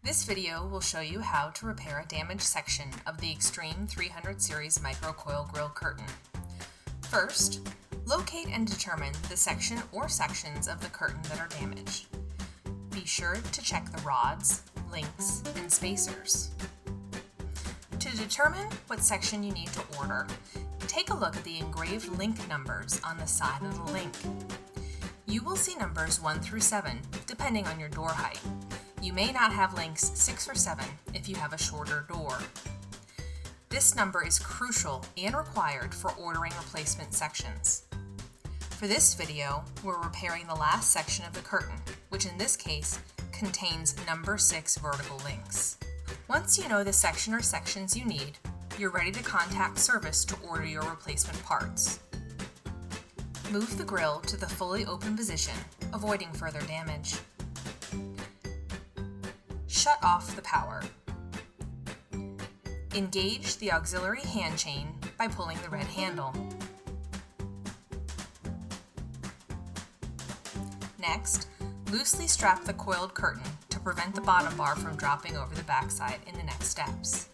This video will show you how to repair a damaged section of the Extreme 300 series MicroCoil Grille curtain. First, locate and determine the section or sections of the curtain that are damaged. Be sure to check the rods, links, and spacers. To determine what section you need to order, take a look at the engraved link numbers on the side of the link. You will see numbers 1 through 7, depending on your door height. You may not have links 6 or 7 if you have a shorter door. This number is crucial and required for ordering replacement sections. For this video, we're repairing the last section of the curtain, which in this case contains number 6 vertical links. Once you know the section or sections you need, you're ready to contact service to order your replacement parts. Move the grill to the fully open position, avoiding further damage. Shut off the power. Engage the auxiliary hand chain by pulling the red handle. Next, loosely strap the coiled curtain to prevent the bottom bar from dropping over the backside in the next steps.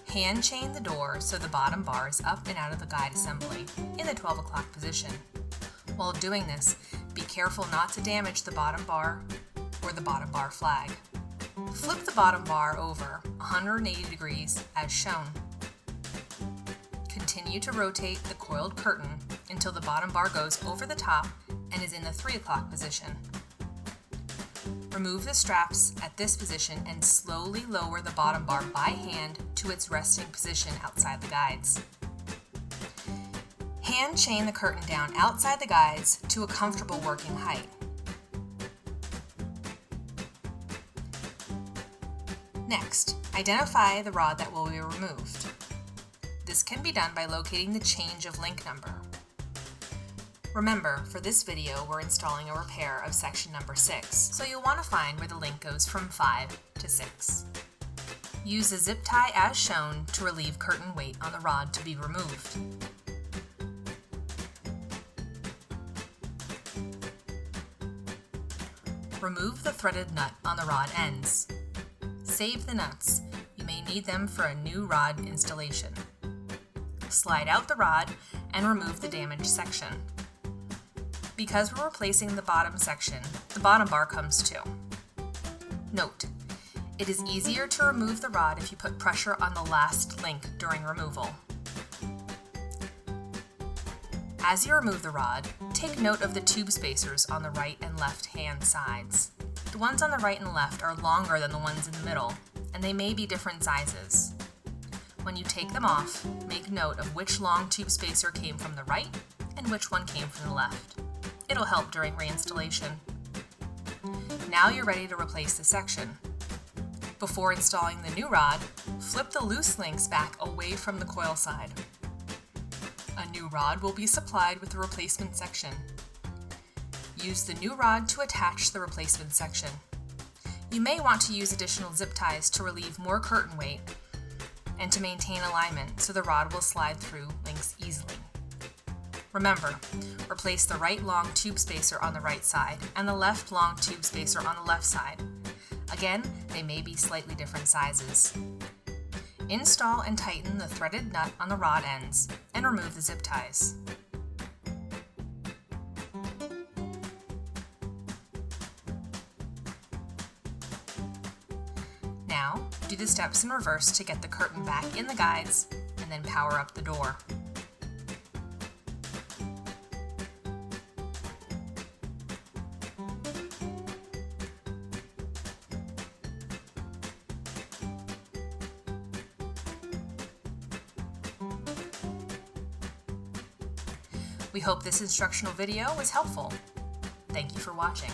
Hand chain the door so the bottom bar is up and out of the guide assembly in the 12 o'clock position. While doing this, be careful not to damage the bottom bar or the bottom bar flag. Flip the bottom bar over 180 degrees as shown. Continue to rotate the coiled curtain until the bottom bar goes over the top and is in the 3 o'clock position. Remove the straps at this position and slowly lower the bottom bar by hand to its resting position outside the guides. Hand chain the curtain down outside the guides to a comfortable working height. Next, identify the rod that will be removed. This can be done by locating the change of link number. Remember, for this video, we're installing a repair of section number 6, so you'll want to find where the link goes from 5 to 6. Use the zip tie as shown to relieve curtain weight on the rod to be removed. Remove the threaded nut on the rod ends. Save the nuts. You may need them for a new rod installation. Slide out the rod and remove the damaged section. Because we're replacing the bottom section, the bottom bar comes too. Note, it is easier to remove the rod if you put pressure on the last link during removal. As you remove the rod, take note of the tube spacers on the right and left hand sides. The ones on the right and left are longer than the ones in the middle, and they may be different sizes. When you take them off, make note of which long tube spacer came from the right and which one came from the left. It'll help during reinstallation. Now you're ready to replace the section. Before installing the new rod, flip the loose links back away from the coil side. A new rod will be supplied with the replacement section. Use the new rod to attach the replacement section. You may want to use additional zip ties to relieve more curtain weight and to maintain alignment so the rod will slide through links easily. Remember, replace the right long tube spacer on the right side and the left long tube spacer on the left side. Again, they may be slightly different sizes. Install and tighten the threaded nut on the rod ends and remove the zip ties. Now, do the steps in reverse to get the curtain back in the guides and then power up the door. We hope this instructional video was helpful. Thank you for watching.